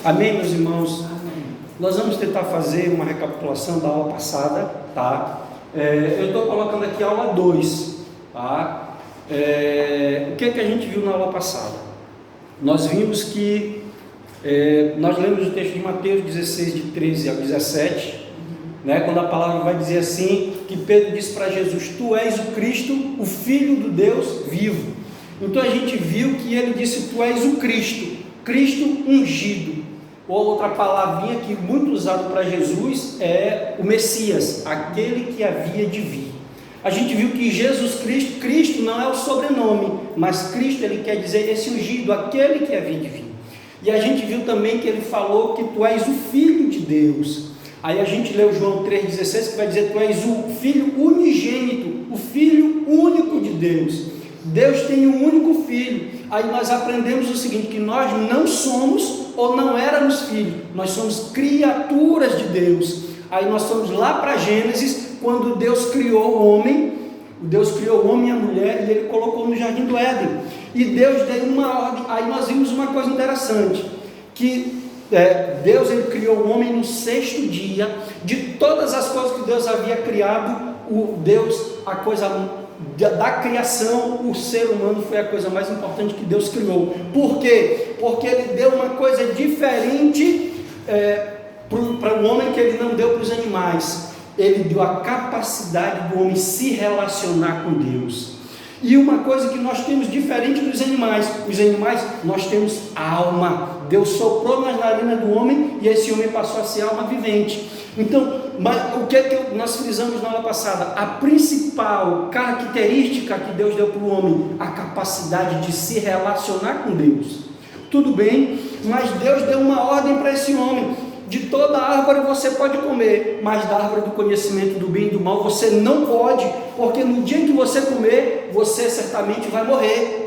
Amém, meus irmãos? Nós vamos tentar fazer uma recapitulação da aula passada, tá? Eu estou colocando aqui a aula 2, tá? O que a gente viu na aula passada? Nós vimos que, nós lemos o texto de Mateus 16, de 13 ao 17, né? Quando a palavra vai dizer assim, que Pedro disse para Jesus: Tu és o Cristo, o Filho do Deus vivo. Então a gente viu que ele disse: Tu és o Cristo, Cristo ungido. Ou outra palavrinha que muito usado para Jesus é o Messias, aquele que havia de vir. A gente viu que Jesus Cristo, Cristo não é o sobrenome, mas Cristo ele quer dizer esse ungido, aquele que havia de vir. E a gente viu também que ele falou que tu és o Filho de Deus. Aí a gente leu João 3,16 que vai dizer: tu és o Filho unigênito, o Filho único de Deus. Deus tem um único Filho. Aí nós aprendemos o seguinte, que nós não somos ou não éramos filhos, nós somos criaturas de Deus. Aí nós somos lá para Gênesis, quando Deus criou o homem. Deus criou o homem e a mulher e ele colocou no jardim do Éden. E Deus deu uma ordem. Aí nós vimos uma coisa interessante, que Deus ele criou o homem no 6º dia. De todas as coisas que Deus havia criado, a coisa da criação, o ser humano foi a coisa mais importante que Deus criou. Por quê? Porque ele deu uma coisa diferente para o homem que ele não deu para os animais. Ele deu a capacidade do homem se relacionar com Deus. E uma coisa que nós temos diferente dos animais: os animais, nós temos alma. Deus soprou nas narinas do homem e esse homem passou a ser alma vivente. Então, o que nós frisamos na aula passada? A principal característica que Deus deu para o homem: a capacidade de se relacionar com Deus. Tudo bem, mas Deus deu uma ordem para esse homem: de toda árvore você pode comer, mas da árvore do conhecimento do bem e do mal você não pode, porque no dia que você comer, você certamente vai morrer.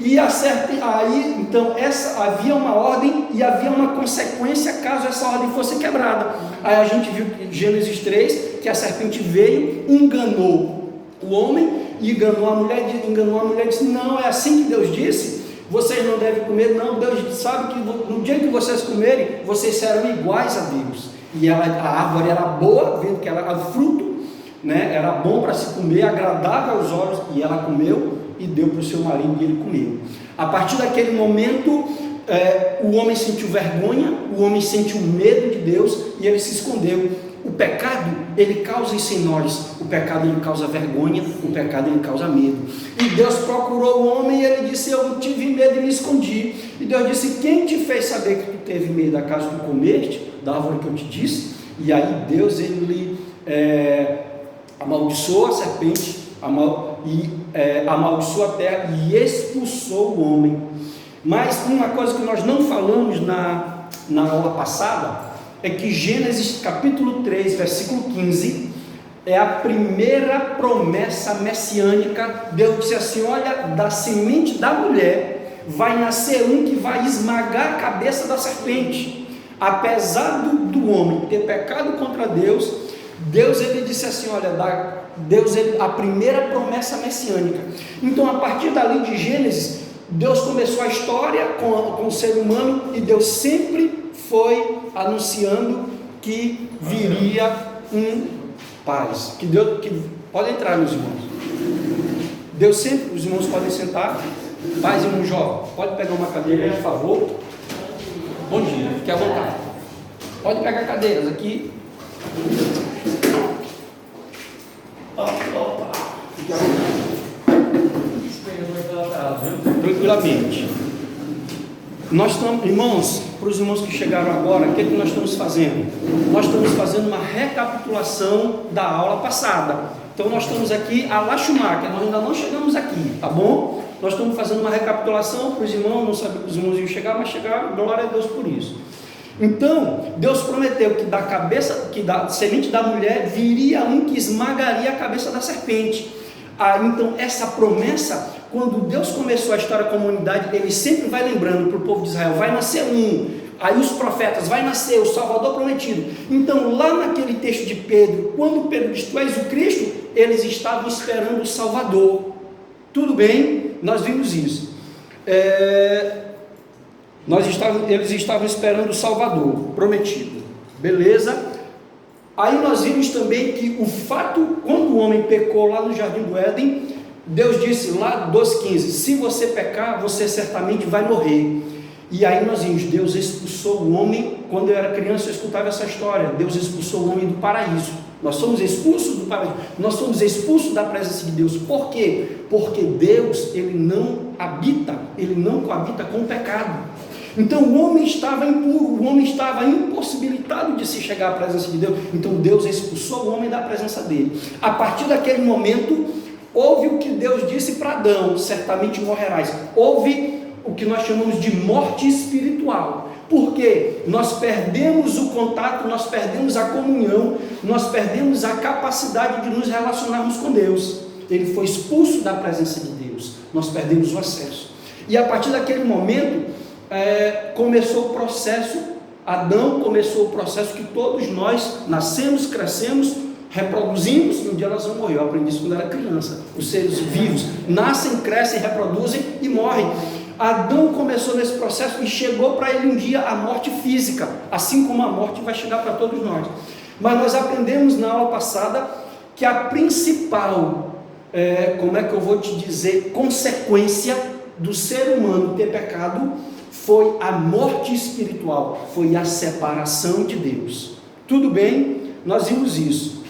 E aí, então, havia uma ordem e havia uma consequência caso essa ordem fosse quebrada. Aí a gente viu em Gênesis 3 que a serpente veio, enganou o homem, enganou a mulher e disse: não, é assim que Deus disse, vocês não devem comer. Não, Deus sabe que no dia que vocês comerem, vocês serão iguais a Deus. E a árvore era boa, vendo que o fruto, né, era bom para se comer, agradável aos olhos, e ela comeu e deu para o seu marido e ele comeu. A partir daquele momento, o homem sentiu vergonha, o homem sentiu medo de Deus e ele se escondeu. O pecado, ele causa isso em nós. O pecado, ele causa vergonha, o pecado, ele causa medo. E Deus procurou o homem e ele disse: eu tive medo e me escondi. E Deus disse: quem te fez saber que tu teve medo? Acaso tu comeste da árvore que eu te disse? E aí Deus, ele amaldiçoou a serpente, amaldiçoou a terra e expulsou o homem. Mas uma coisa que nós não falamos na aula passada é que Gênesis capítulo 3, versículo 15 é a primeira promessa messiânica. Deus disse assim: olha, da semente da mulher vai nascer um que vai esmagar a cabeça da serpente. Apesar do homem ter pecado contra Deus, ele disse assim: olha, a primeira promessa messiânica. Então, a partir dali de Gênesis, Deus começou a história com o ser humano e Deus sempre foi anunciando que viria um paz. Pode entrar, meus irmãos. Deus sempre, os irmãos podem sentar. Paz, irmão jovem, pode pegar uma cadeira aí, por favor. Bom dia, fique à vontade. Pode pegar cadeiras aqui. Tranquilamente. Nós estamos, irmãos, para os irmãos que chegaram agora, o que nós estamos fazendo? Nós estamos fazendo uma recapitulação da aula passada. Então nós estamos aqui a La Schumacher, nós ainda não chegamos aqui, tá bom? Nós estamos fazendo uma recapitulação para os irmãos, não sabia que os irmãos iam chegar, mas chegaram, glória a Deus por isso. Então, Deus prometeu que da semente da mulher viria um que esmagaria a cabeça da serpente. Então, essa promessa, quando Deus começou a história com a humanidade, ele sempre vai lembrando para o povo de Israel: vai nascer um. Aí os profetas: vai nascer o Salvador prometido. Então, lá naquele texto de Pedro, quando Pedro diz: tu és o Cristo, eles estavam esperando o Salvador. Tudo bem? Nós vimos isso. Eles estavam esperando o Salvador prometido, beleza? Aí nós vimos também que o fato, quando o homem pecou lá no Jardim do Éden, Deus disse lá, 12:15, se você pecar, você certamente vai morrer. E aí nós vimos, Deus expulsou o homem. Quando eu era criança eu escutava essa história, Deus expulsou o homem do paraíso. Nós somos expulsos do paraíso, nós somos expulsos da presença de Deus. Por quê? Porque Deus, ele não coabita com o pecado. Então o homem estava impuro, o homem estava impossibilitado de se chegar à presença de Deus. Então Deus expulsou o homem da presença dele. A partir daquele momento, houve o que Deus disse para Adão, certamente morrerás. Houve o que nós chamamos de morte espiritual. Porque nós perdemos o contato, nós perdemos a comunhão, nós perdemos a capacidade de nos relacionarmos com Deus. Ele foi expulso da presença de Deus, nós perdemos o acesso. E a partir daquele momento, começou o processo, Adão começou o processo que todos nós nascemos, crescemos, reproduzimos, e um dia nós vamos morrer. Eu aprendi isso quando era criança. Os seres vivos nascem, crescem, reproduzem e morrem. Adão começou nesse processo e chegou para ele um dia a morte física, assim como a morte vai chegar para todos nós. Mas nós aprendemos na aula passada que a principal, consequência do ser humano ter pecado foi a morte espiritual, foi a separação de Deus. Tudo bem? Nós vimos isso.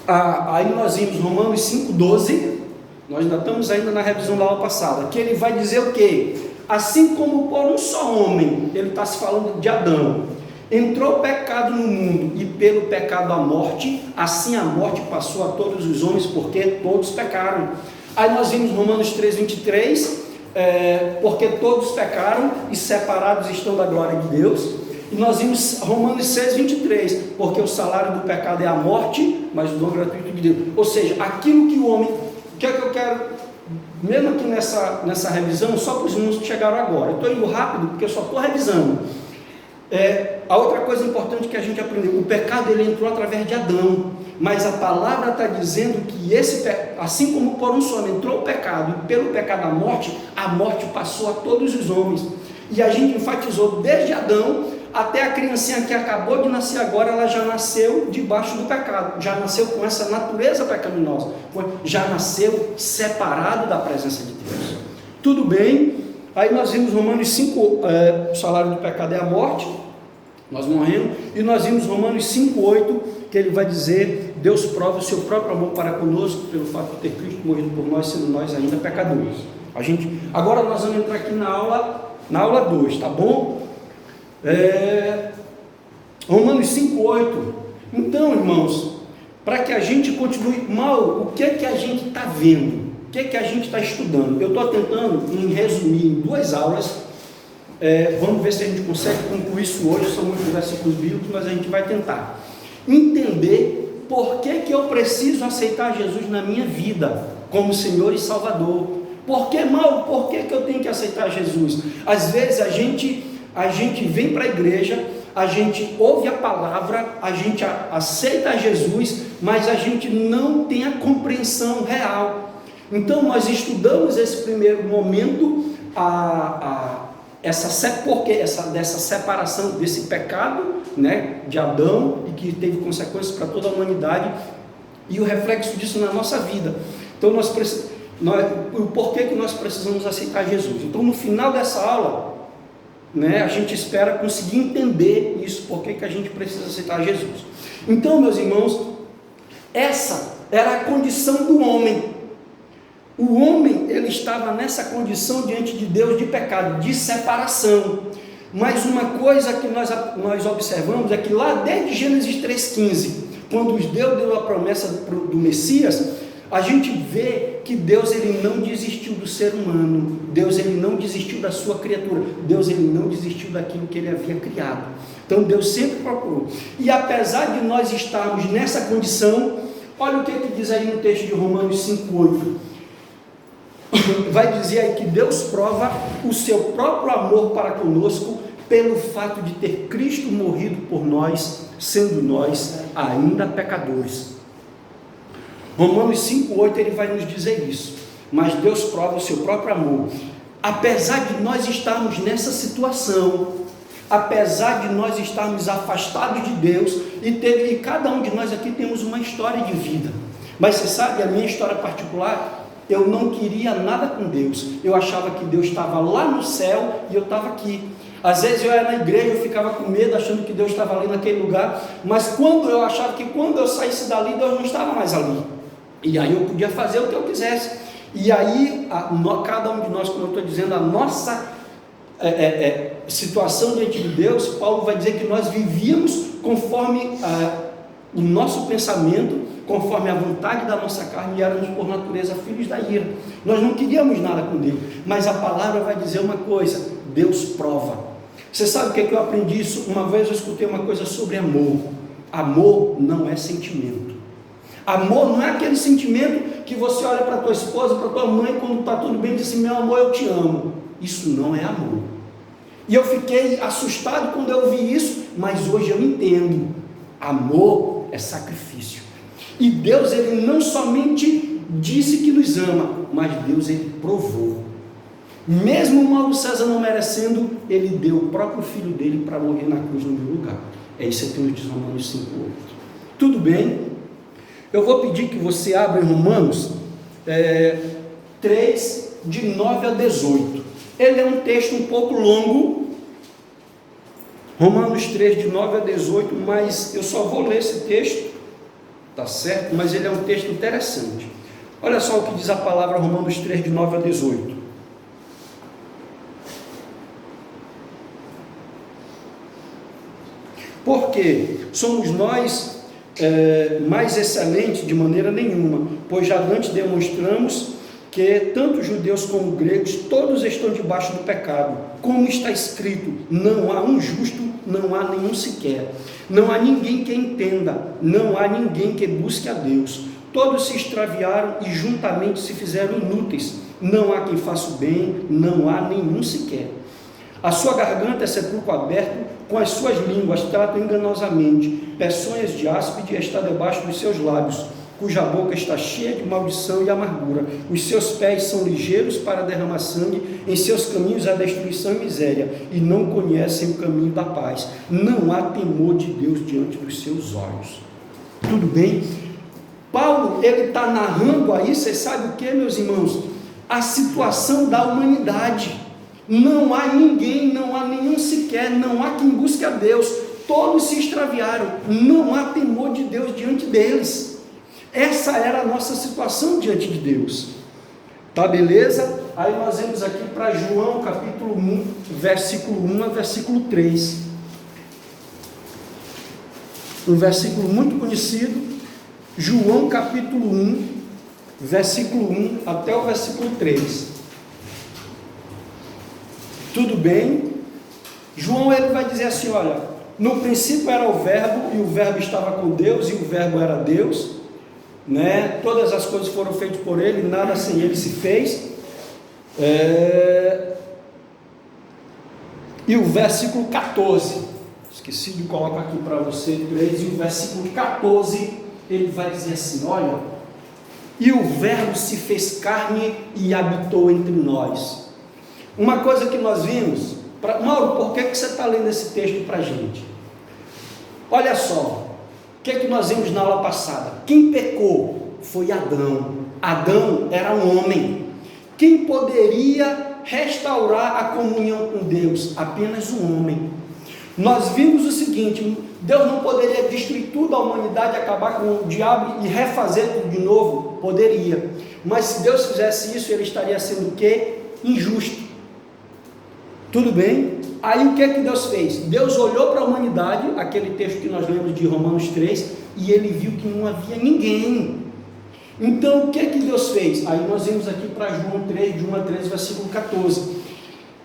Aí nós vimos Romanos 5,12, nós ainda estamos na revisão da aula passada, que ele vai dizer o quê? Assim como por um só homem, ele está se falando de Adão, entrou o pecado no mundo e pelo pecado a morte, assim a morte passou a todos os homens, porque todos pecaram. Aí nós vimos Romanos 3,23, porque todos pecaram e separados estão da glória de Deus. E nós vimos Romanos 6,23, porque o salário do pecado é a morte, mas o dom gratuito de Deus. Ou seja, aquilo que o homem... O que é que eu quero, mesmo aqui nessa revisão, só para os irmãos que chegaram agora, eu estou indo rápido porque eu só estou revisando. A outra coisa importante que a gente aprendeu, o pecado ele entrou através de Adão, mas a palavra está dizendo que assim como por um só homem entrou o pecado, e pelo pecado a morte passou a todos os homens. E a gente enfatizou desde Adão até a criancinha que acabou de nascer agora, ela já nasceu debaixo do pecado, já nasceu com essa natureza pecaminosa, já nasceu separado da presença de Deus. Tudo bem? Aí nós vimos Romanos 5, o salário do pecado é a morte, nós morremos, e nós vimos Romanos 5,8, que ele vai dizer, Deus prova o seu próprio amor para conosco, pelo fato de ter Cristo morrido por nós, sendo nós ainda pecadores. Agora nós vamos entrar aqui na aula 2, tá bom? Romanos 5,8. Então, irmãos, para que a gente continue, o que é que a gente está vendo? O que é que a gente está estudando? Eu estou tentando resumir em 2 aulas. Vamos ver se a gente consegue concluir isso hoje. São muitos versículos bíblicos, mas a gente vai tentar entender por que eu preciso aceitar Jesus na minha vida como Senhor e Salvador. Por que eu tenho que aceitar Jesus? Às vezes a gente vem para a igreja, a gente ouve a palavra, a gente aceita Jesus, mas a gente não tem a compreensão real. Então nós estudamos esse primeiro momento, dessa separação desse pecado, né, de Adão, e que teve consequências para toda a humanidade, e o reflexo disso na nossa vida. Então o porquê que nós precisamos aceitar Jesus. Então no final dessa aula, né, a gente espera conseguir entender isso, porque que a gente precisa aceitar Jesus. Então, meus irmãos, essa era a condição do homem. O homem, ele estava nessa condição diante de Deus de pecado, de separação. Mas uma coisa que nós observamos é que lá desde Gênesis 3,15, quando Deus deu a promessa do Messias, a gente vê que Deus ele não desistiu do ser humano, Deus ele não desistiu da sua criatura, Deus ele não desistiu daquilo que ele havia criado. Então Deus sempre procurou. E apesar de nós estarmos nessa condição, olha o que diz aí no texto de Romanos 5,8. Vai dizer aí que Deus prova o seu próprio amor para conosco pelo fato de ter Cristo morrido por nós, sendo nós ainda pecadores. Romanos 5,8 ele vai nos dizer isso. mas Deus prova o seu próprio amor. Apesar de nós estarmos nessa situação, apesar de nós estarmos afastados de Deus, e cada um de nós aqui temos uma história de vida, mas você sabe, a minha história particular, eu não queria nada com Deus, eu achava que Deus estava lá no céu e eu estava aqui. Às vezes eu era na igreja, eu ficava com medo, achando que Deus estava ali naquele lugar, mas quando eu achava que quando eu saísse dali, Deus não estava mais ali, e aí eu podia fazer o que eu quisesse. E aí, cada um de nós, como eu estou dizendo, a nossa situação diante de Deus, Paulo vai dizer que nós vivíamos conforme o nosso pensamento, conforme a vontade da nossa carne, e éramos por natureza filhos da ira. Nós não queríamos nada com Deus, mas a palavra vai dizer uma coisa: Deus prova. Você sabe o que eu aprendi isso? Uma vez eu escutei uma coisa sobre amor. Amor não é sentimento. Amor não é aquele sentimento que você olha para tua esposa, para tua mãe, quando está tudo bem, e diz assim: meu amor, eu te amo. Isso não é amor. E eu fiquei assustado quando eu ouvi isso, mas hoje eu entendo. Amor é sacrifício. E Deus, Ele não somente disse que nos ama, mas Deus, Ele provou. Mesmo o Mauro César não merecendo, Ele deu o próprio filho dele para morrer na cruz no meu lugar. É isso que nos diz Romanos 5:8. Tudo bem? Eu vou pedir que você abra em Romanos 3, de 9 a 18. Ele é um texto um pouco longo, Romanos 3, de 9 a 18, mas eu só vou ler esse texto, tá certo? Mas ele é um texto interessante. Olha só o que diz a palavra, Romanos 3, de 9 a 18. Porque somos nós mais excelentes de maneira nenhuma, pois já antes demonstramos que tanto judeus como gregos, todos estão debaixo do pecado, como está escrito: não há um justo, não há nenhum sequer, não há ninguém que entenda, não há ninguém que busque a Deus, todos se extraviaram e juntamente se fizeram inúteis, não há quem faça o bem, não há nenhum sequer. A sua garganta é sepulcro aberto, com as suas línguas tratam enganosamente, peçonhas de áspide está debaixo dos seus lábios, cuja boca está cheia de maldição e amargura, os seus pés são ligeiros para derramar sangue, em seus caminhos há destruição e miséria, e não conhecem o caminho da paz, não há temor de Deus diante dos seus olhos. Tudo bem? Paulo, ele está narrando aí, você sabe o que, meus irmãos? A situação da humanidade. Não há ninguém, não há nenhum sequer, não há quem busque a Deus, todos se extraviaram, não há temor de Deus diante deles. Essa era a nossa situação diante de Deus. Tá, beleza? Aí nós vamos aqui para João capítulo 1, versículo 1 a versículo 3. Um versículo muito conhecido, João capítulo 1, versículo 1 até o versículo 3. Tudo bem? João, ele vai dizer assim: olha, no princípio era o verbo, e o verbo estava com Deus, e o verbo era Deus, né? Todas as coisas foram feitas por ele, nada sem ele se fez. E o versículo 14, esqueci de colocar aqui para você, 3, e o versículo 14, ele vai dizer assim: olha, e o verbo se fez carne e habitou entre nós. Uma coisa que nós vimos, Mauro, por que você está lendo esse texto para a gente? Olha só, o que nós vimos na aula passada? Quem pecou foi Adão. Adão era um homem. Quem poderia restaurar a comunhão com Deus? Apenas um homem. Nós vimos o seguinte: Deus não poderia destruir tudo a humanidade, acabar com o diabo e refazer tudo de novo? Poderia, mas se Deus fizesse isso, ele estaria sendo o quê? Injusto. Tudo bem? Aí o que é que Deus fez? Deus olhou para a humanidade, aquele texto que nós lemos de Romanos 3, e ele viu que não havia ninguém. Então o que é que Deus fez? Aí nós vimos aqui para João 3, de 1 a 3, versículo 14.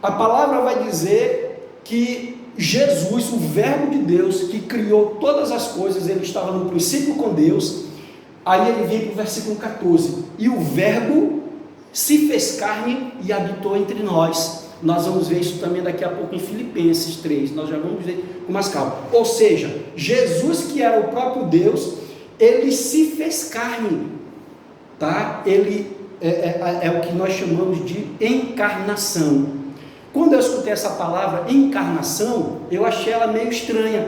A palavra vai dizer que Jesus, o verbo de Deus, que criou todas as coisas, ele estava no princípio com Deus. Aí ele vem para o versículo 14: e o verbo se fez carne e habitou entre nós. Nós vamos ver isso também daqui a pouco em Filipenses 3, nós já vamos ver com mais calma. Ou seja, Jesus, que era o próprio Deus, ele se fez carne, tá? Ele é o que nós chamamos de encarnação. Quando eu escutei essa palavra encarnação, eu achei ela meio estranha,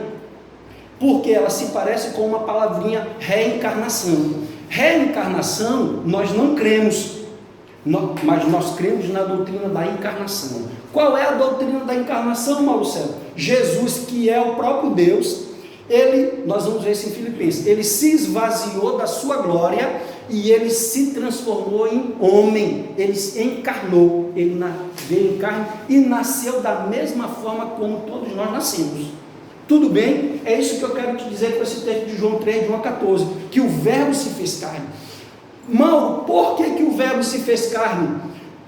porque ela se parece com uma palavrinha reencarnação. Reencarnação nós não cremos, mas nós cremos na doutrina da encarnação. Qual é a doutrina da encarnação, Marcelo? Jesus, que é o próprio Deus, nós vamos ver isso em Filipenses, ele se esvaziou da sua glória e ele se transformou em homem, ele encarnou, ele veio em carne e nasceu da mesma forma como todos nós nascemos. Tudo bem? É isso que eu quero te dizer com esse texto de João 3, de 1 a 14, que o verbo se fez carne. Mauro, por que o verbo se fez carne?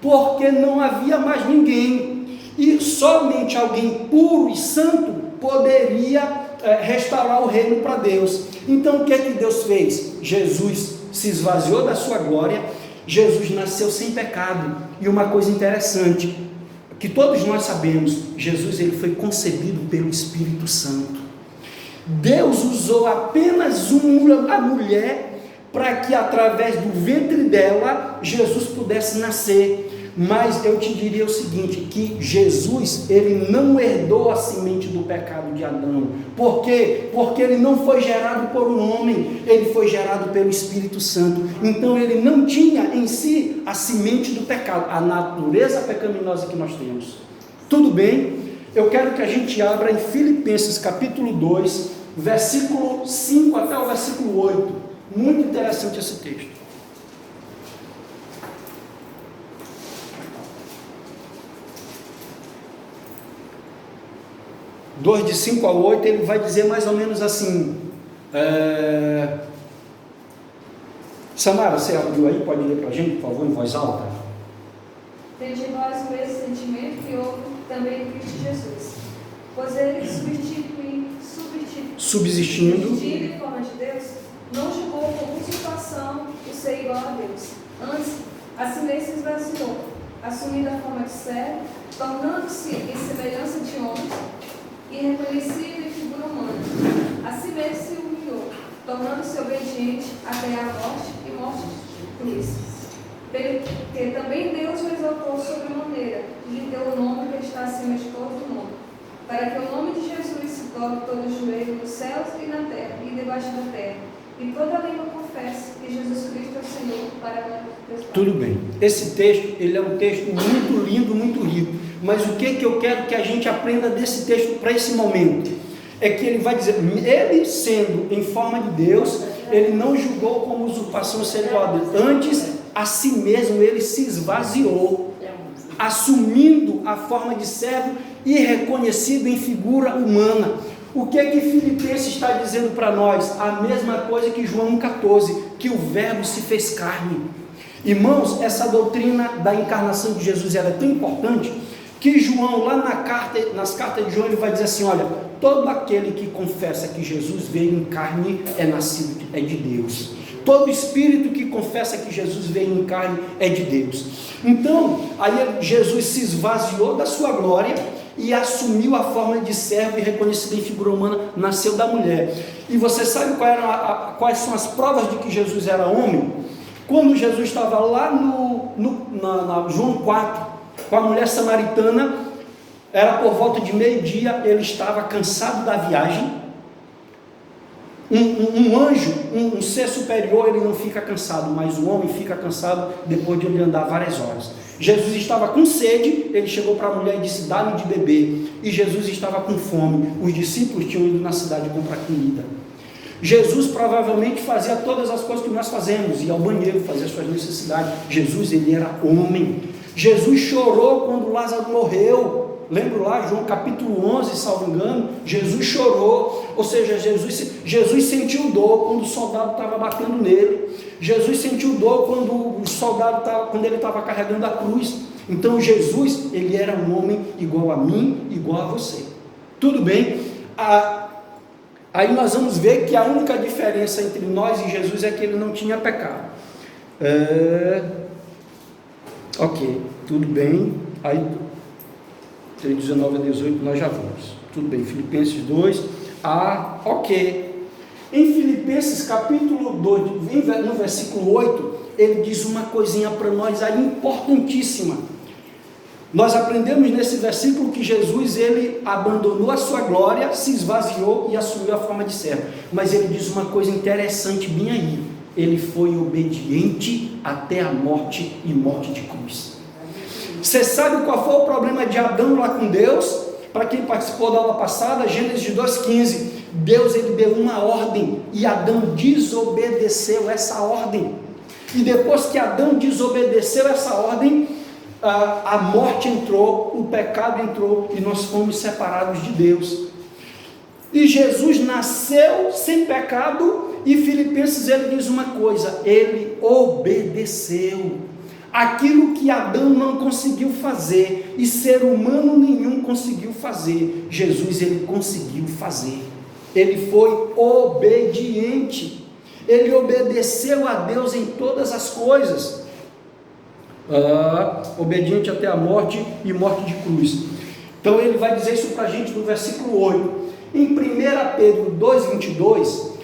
Porque não havia mais ninguém, e somente alguém puro e santo poderia restaurar o reino para Deus. Então o que Deus fez? Jesus se esvaziou da sua glória, Jesus nasceu sem pecado, e uma coisa interessante, que todos nós sabemos, Jesus ele foi concebido pelo Espírito Santo. Deus usou apenas a mulher para que através do ventre dela Jesus pudesse nascer. Mas eu te diria o seguinte, que Jesus, ele não herdou a semente do pecado de Adão. Por quê? Porque ele não foi gerado por um homem, ele foi gerado pelo Espírito Santo. Então ele não tinha em si a semente do pecado, a natureza pecaminosa que nós temos. Tudo bem? Eu quero que a gente abra em Filipenses capítulo 2, versículo 5 até o versículo 8. Muito interessante esse texto. 2 de 5 a 8, ele vai dizer mais ou menos assim, Samara, você abriu aí, pode ler para a gente, por favor, em voz alta? Tende vós o mesmo sentimento que houve também em Cristo Jesus, pois ele subsistindo em forma de Deus, não julgou como usurpação o ser igual a Deus, antes a si mesmo se esvaziou, assumindo a forma de servo, tornando-se em semelhança de homens, e reconhecido em figura humana. A si mesmo se humilhou, tornando-se obediente até a morte e morte de cruz. Porque também Deus o exaltou sobremaneira, e lhe deu o nome que está acima de todo nome, para que o nome de Jesus se dobre todo o joelho nos céus e na terra, e debaixo da terra, e toda a língua confesse que Jesus Cristo é o Senhor, para a glória de Deus. Tudo bem. Esse texto, ele é um texto muito lindo, muito rico. Mas o que eu quero que a gente aprenda desse texto para esse momento? É que ele vai dizer, ele sendo em forma de Deus, ele não julgou como usurpação ser igual a Deus. Antes, a si mesmo, ele se esvaziou, assumindo a forma de servo e reconhecido em figura humana. O que Filipenses está dizendo para nós? A mesma coisa que João 1,14, que o verbo se fez carne. Irmãos, essa doutrina da encarnação de Jesus era tão importante, que João, lá nas cartas de João, ele vai dizer assim, olha, todo aquele que confessa que Jesus veio em carne é nascido, é de Deus. Todo espírito que confessa que Jesus veio em carne é de Deus. Então, aí Jesus se esvaziou da sua glória e assumiu a forma de servo e reconhecido em figura humana, nasceu da mulher. E você sabe quais são as provas de que Jesus era homem? Quando Jesus estava lá na João 4, com a mulher samaritana, era por volta de meio-dia, ele estava cansado da viagem. Um anjo, um ser superior, ele não fica cansado, mas o homem fica cansado depois de ele andar várias horas. Jesus estava com sede, ele chegou para a mulher e disse, dá-me de beber. E Jesus estava com fome, os discípulos tinham ido na cidade comprar comida. Jesus provavelmente fazia todas as coisas que nós fazemos, ia ao banheiro, fazia suas necessidades. Jesus, ele era homem. Jesus chorou quando Lázaro morreu. Lembra lá, João capítulo 11, salvo engano, Jesus chorou, ou seja, Jesus sentiu dor quando o soldado estava batendo nele. Jesus sentiu dor quando o soldado quando ele estava carregando a cruz. Então Jesus, ele era um homem igual a mim, igual a você. Tudo bem? Aí nós vamos ver que a única diferença entre nós e Jesus é que ele não tinha pecado. Ok, tudo bem. Aí 19 a 18 nós já vamos. Tudo bem, Filipenses 2. Ok. Em Filipenses capítulo 2, no versículo 8, ele diz uma coisinha para nós aí importantíssima. Nós aprendemos nesse versículo que Jesus, ele abandonou a sua glória, se esvaziou e assumiu a forma de servo. Mas ele diz uma coisa interessante bem aí: ele foi obediente até a morte e morte de cruz. Você sabe qual foi o problema de Adão lá com Deus? Para quem participou da aula passada, Gênesis 2,15, Deus ele deu uma ordem e Adão desobedeceu essa ordem. E depois que Adão desobedeceu essa ordem, a morte entrou, o pecado entrou e nós fomos separados de Deus. E Jesus nasceu sem pecado, e Filipenses ele diz uma coisa: ele obedeceu. Aquilo que Adão não conseguiu fazer, e ser humano nenhum conseguiu fazer, Jesus ele conseguiu fazer. Ele foi obediente, ele obedeceu a Deus em todas as coisas, obediente até a morte e morte de cruz. Então ele vai dizer isso para a gente no versículo 8, em 1 Pedro 2,22,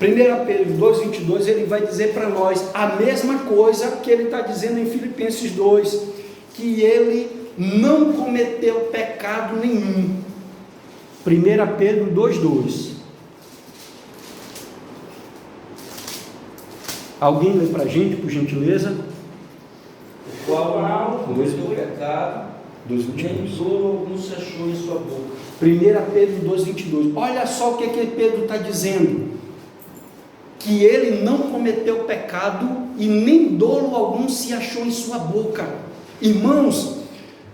1 Pedro 2,22, ele vai dizer para nós a mesma coisa que ele está dizendo em Filipenses 2, que ele não cometeu pecado nenhum. 1 Pedro 2,2. Alguém lê para a gente, por gentileza? O qual não cometeu pecado, nem dolo algum se achou em sua boca. 1 Pedro 2,22. Olha só o que Pedro está dizendo: que ele não cometeu pecado e nem dolo algum se achou em sua boca. Irmãos,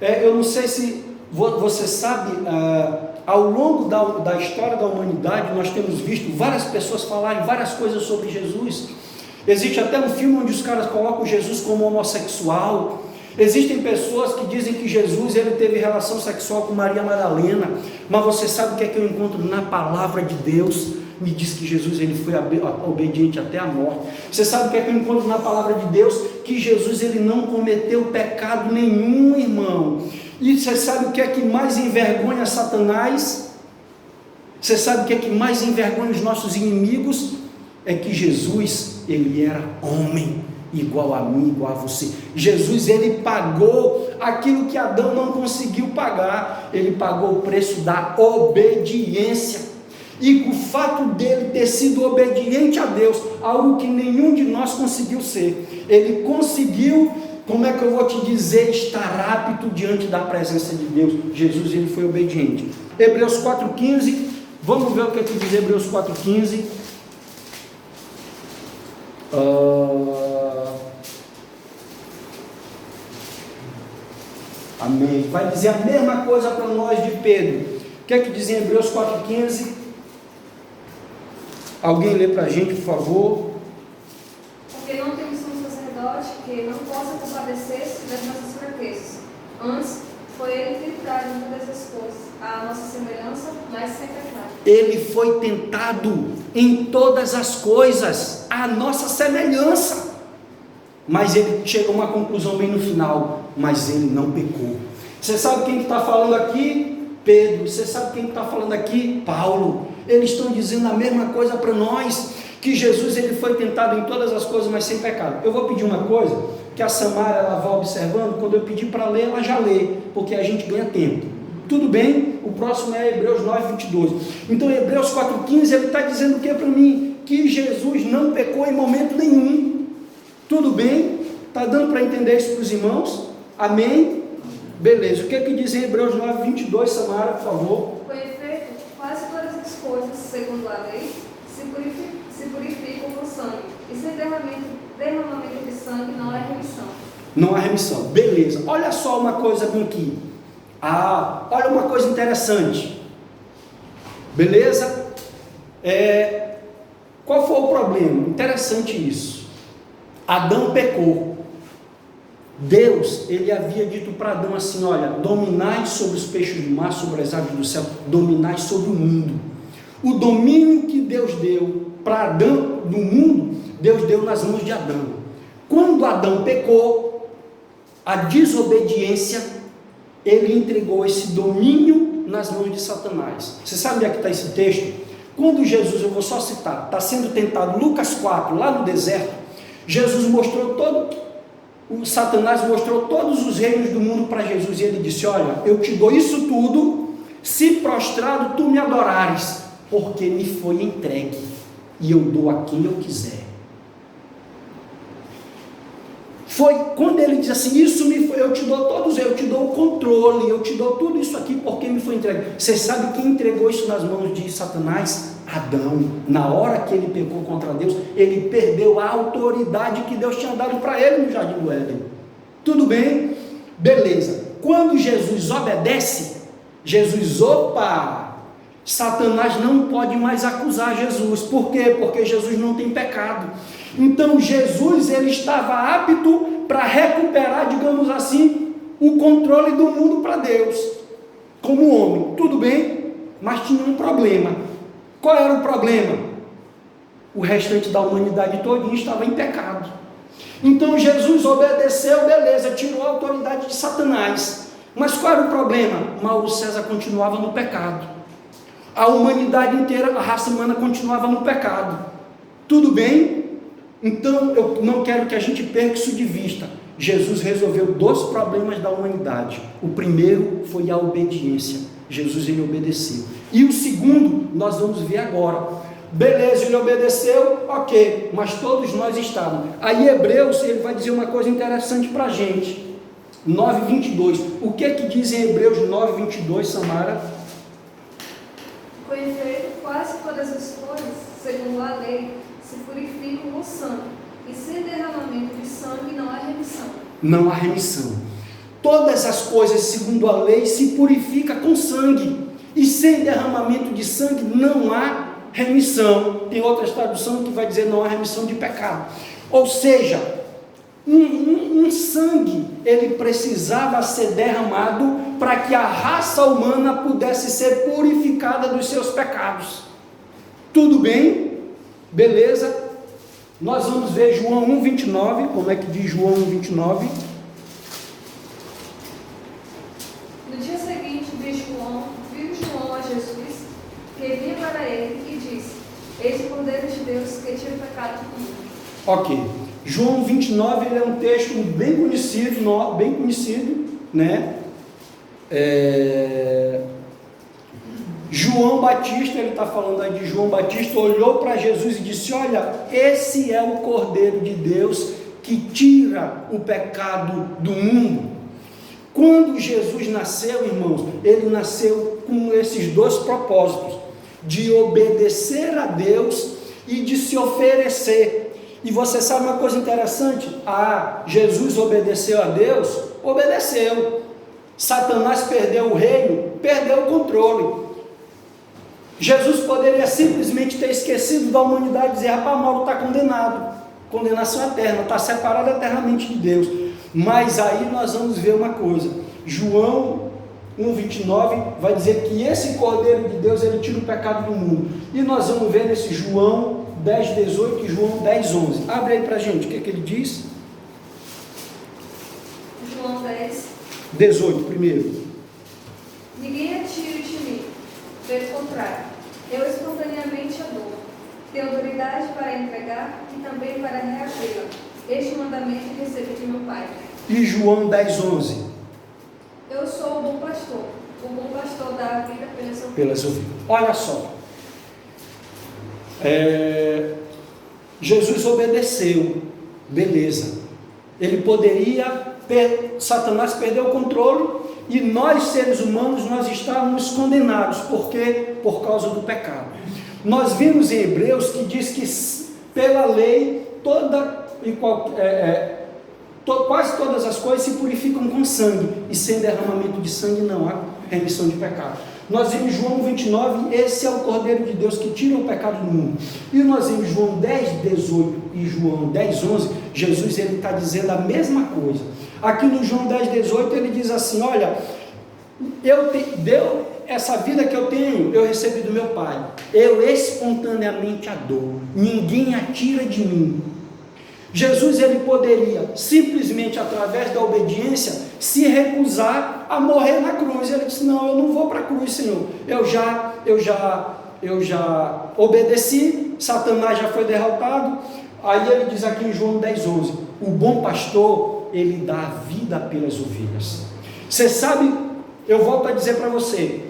eu não sei se você sabe, ao longo da história da humanidade, nós temos visto várias pessoas falarem várias coisas sobre Jesus. Existe até um filme onde os caras colocam Jesus como homossexual. Existem pessoas que dizem que Jesus ele teve relação sexual com Maria Madalena, mas você sabe o que é que eu encontro na palavra de Deus? Me diz que Jesus ele foi obediente até a morte. Você sabe o que é que eu encontro na palavra de Deus? Que Jesus ele não cometeu pecado nenhum, irmão. E você sabe o que é que mais envergonha Satanás? Você sabe o que é que mais envergonha os nossos inimigos? É que Jesus ele era homem, igual a mim, igual a você. Jesus ele pagou aquilo que Adão não conseguiu pagar. Ele pagou o preço da obediência. E o fato dele ter sido obediente a Deus, algo que nenhum de nós conseguiu ser, ele conseguiu, como é que eu vou te dizer, estar apto diante da presença de Deus. Jesus ele foi obediente. Hebreus 4,15, vamos ver o que diz Hebreus 4,15. Amém. Vai dizer a mesma coisa para nós de Pedro. O que é que diz em Hebreus 4,15? Alguém lê para a gente, por favor. Porque não temos um sacerdote que não possa compadecer-se das nossas fraquezas. Antes, foi ele tentado em todas as coisas, à nossa semelhança, mas sem pecado. Ele foi tentado em todas as coisas, à nossa semelhança. Mas ele chega a uma conclusão bem no final, mas ele não pecou. Você sabe quem está falando aqui? Pedro. Você sabe quem está falando aqui? Paulo. Eles estão dizendo a mesma coisa para nós, que Jesus ele foi tentado em todas as coisas, mas sem pecado. Eu vou pedir uma coisa, que a Samara ela vai observando, quando eu pedir para ler, ela já lê, porque a gente ganha tempo. Tudo bem? O próximo é Hebreus 9:22. Então Hebreus 4:15, ele está dizendo o que para mim? Que Jesus não pecou em momento nenhum. Tudo bem? Está dando para entender isso para os irmãos? Amém? Beleza. O que é que diz em Hebreus 9:22, Samara, por favor? Foi feito quase todas as coisas, segundo a lei, se purificam com sangue, e sem derramamento de sangue não há remissão. Não há remissão. Beleza. Olha só uma coisa bem aqui. Olha uma coisa interessante. Beleza? Qual foi o problema? Interessante isso. Adão pecou. Deus, ele havia dito para Adão assim: olha, dominai sobre os peixes do mar, sobre as aves do céu, dominai sobre o mundo. O domínio que Deus deu para Adão no mundo, Deus deu nas mãos de Adão. Quando Adão pecou, a desobediência, ele entregou esse domínio nas mãos de Satanás. Você sabe onde é que está esse texto? Quando Jesus, eu vou só citar, está sendo tentado, Lucas 4, lá no deserto, Jesus mostrou Satanás mostrou todos os reinos do mundo para Jesus, e ele disse: olha, eu te dou isso tudo, se prostrado tu me adorares, porque me foi entregue, e eu dou a quem eu quiser. Foi quando ele diz assim: eu te dou todos, eu te dou o controle, eu te dou tudo isso aqui porque me foi entregue. Você sabe quem entregou isso nas mãos de Satanás? Adão. Na hora que ele pecou contra Deus, ele perdeu a autoridade que Deus tinha dado para ele no jardim do Éden. Tudo bem? Beleza. Quando Jesus obedece, Satanás não pode mais acusar Jesus. Por quê? Porque Jesus não tem pecado. Então Jesus, ele estava apto para recuperar, digamos assim, o controle do mundo para Deus, como homem. Tudo bem? Mas tinha um problema. Qual era o problema? O restante da humanidade todinha estava em pecado. Então Jesus obedeceu, beleza, tirou a autoridade de Satanás. Mas qual era o problema? Mauro César continuava no pecado. A humanidade inteira, a raça humana continuava no pecado. Tudo bem? Então eu não quero que a gente perca isso de vista. Jesus resolveu 2 problemas da humanidade. O primeiro foi a obediência. Jesus, ele obedeceu. E o segundo, nós vamos ver agora. Beleza, ele obedeceu, ok, mas todos nós estávamos. Aí Hebreus, ele vai dizer uma coisa interessante para a gente. 9:22. O que diz em Hebreus 9:22, Samara? Com efeito, quase todas as coisas, segundo a lei, se purificam no sangue, e sem derramamento de sangue não há remissão. Não há remissão. Todas as coisas, segundo a lei, se purifica com sangue, e sem derramamento de sangue não há remissão. Tem outras traduções que vai dizer não há remissão de pecado. Ou seja, um sangue, ele precisava ser derramado para que a raça humana pudesse ser purificada dos seus pecados. Tudo bem? Beleza? Nós vamos ver João 1:29, como é que diz João 1:29? No dia seguinte, viu João a Jesus, que vinha para ele, e disse: Eis o Cordeiro de Deus que tira o pecado do mundo. Ok. João 29, ele é um texto bem conhecido, né? João Batista, ele está falando aí de João Batista, olhou para Jesus e disse: olha, esse é o Cordeiro de Deus que tira o pecado do mundo. Quando Jesus nasceu, irmãos, ele nasceu com esses 2 propósitos, de obedecer a Deus e de se oferecer. E você sabe uma coisa interessante? Jesus obedeceu a Deus? Obedeceu. Satanás perdeu o reino? Perdeu o controle. Jesus poderia simplesmente ter esquecido da humanidade e dizer: rapaz, Mauro está condenado, condenação eterna, está separado eternamente de Deus. Mas aí nós vamos ver uma coisa. João 1:29 vai dizer que esse Cordeiro de Deus, ele tira o pecado do mundo. E nós vamos ver nesse João 10:18 e João 10:11. Abre aí para a gente, o que ele diz? João 10:18 primeiro. Ninguém atire de mim, pelo contrário, eu espontaneamente a dou. Tenho autoridade para entregar e também para reagir. Este mandamento recebi de meu Pai. E João 10:11. Eu sou o bom pastor dá a vida pela sua vida. Olha só. Jesus obedeceu, beleza. Ele poderia, Satanás perdeu o controle, e nós seres humanos, nós estávamos condenados. Por quê? Por causa do pecado. Nós vimos em Hebreus que diz que pela lei quase todas as coisas se purificam com sangue, e sem derramamento de sangue não há remissão de pecado. Nós vimos João 29, esse é o Cordeiro de Deus que tira o pecado do mundo. E nós vimos João 10:18 e João 10:11, Jesus, ele está dizendo a mesma coisa. Aqui no João 10:18 ele diz assim: olha, essa vida que eu tenho, eu recebi do meu Pai, eu espontaneamente a dou, ninguém a tira de mim. Jesus, ele poderia simplesmente, através da obediência, se recusar a morrer na cruz. Ele disse: não, eu não vou para a cruz, Senhor, eu já já obedeci, Satanás já foi derrotado. Aí ele diz aqui em João 10:11, o bom pastor, ele dá a vida pelas ovelhas. Você sabe, eu volto a dizer para você,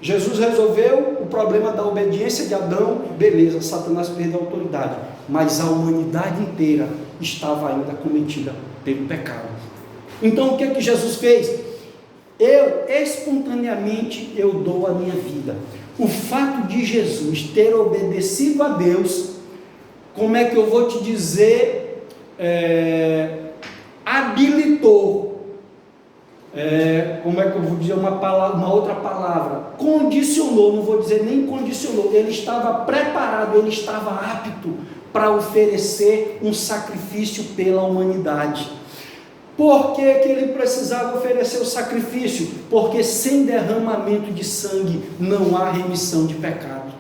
Jesus resolveu o problema da obediência de Adão, beleza, Satanás perdeu a autoridade, mas a humanidade inteira estava ainda cometida pelo pecado. Então o que Jesus fez? Espontaneamente eu dou a minha vida. O fato de Jesus ter obedecido a Deus, como é que eu vou te dizer, habilitou, como é que eu vou dizer uma outra palavra, condicionou, não vou dizer nem condicionou, ele estava preparado, ele estava apto para oferecer um sacrifício pela humanidade. Por que ele precisava oferecer o sacrifício? Porque sem derramamento de sangue não há remissão de pecado.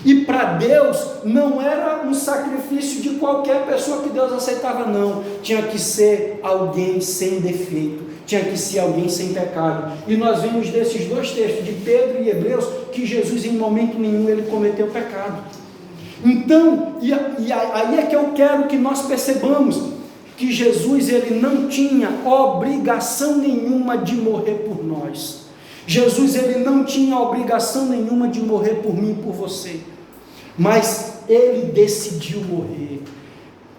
E para Deus não era um sacrifício de qualquer pessoa que Deus aceitava, não. Tinha que ser alguém sem defeito, tinha que ser alguém sem pecado. E nós vimos desses dois textos, de Pedro e Hebreus, que Jesus em momento nenhum ele cometeu pecado. Então, e aí é que eu quero que nós percebamos que Jesus ele não tinha obrigação nenhuma de morrer por nós. Jesus ele não tinha obrigação nenhuma de morrer por mim e por você, mas ele decidiu morrer.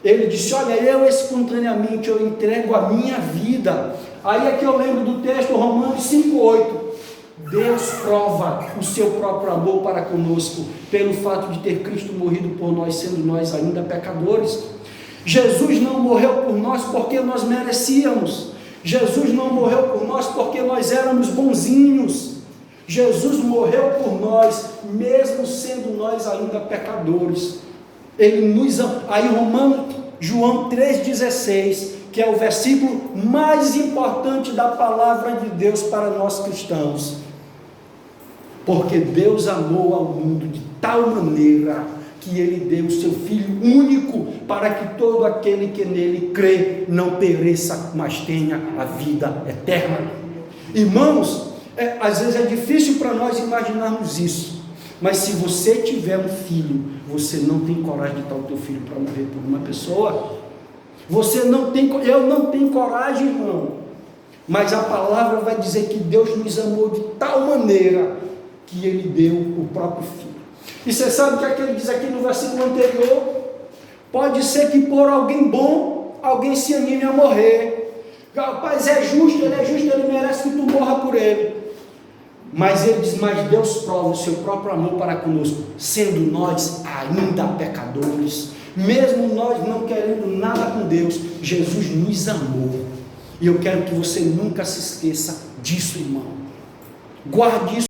Ele disse, olha, eu espontaneamente eu entrego a minha vida. Aí é que eu lembro do texto Romanos 5:8, Deus prova o seu próprio amor para conosco, pelo fato de ter Cristo morrido por nós, sendo nós ainda pecadores. Jesus não morreu por nós porque nós merecíamos. Jesus não morreu por nós porque nós éramos bonzinhos. Jesus morreu por nós, mesmo sendo nós ainda pecadores. Ele nos ama. Aí João 3,16, que é o versículo mais importante da palavra de Deus para nós cristãos. Porque Deus amou ao mundo de tal maneira que ele deu o seu Filho único, para que todo aquele que nele crê não pereça, mas tenha a vida eterna. Irmãos, às vezes é difícil para nós imaginarmos isso, mas se você tiver um filho, você não tem coragem de dar o teu filho para morrer por uma pessoa. Eu não tenho coragem, irmão, mas a palavra vai dizer que Deus nos amou de tal maneira que ele deu o próprio Filho. E você sabe o que ele diz aqui no versículo anterior? Pode ser que por alguém bom, alguém se anime a morrer. Rapaz, é justo, ele merece que tu morra por ele. Mas ele diz, mas Deus prova o seu próprio amor para conosco, sendo nós ainda pecadores. Mesmo nós não querendo nada com Deus, Jesus nos amou. E eu quero que você nunca se esqueça disso, irmão. Guarde isso.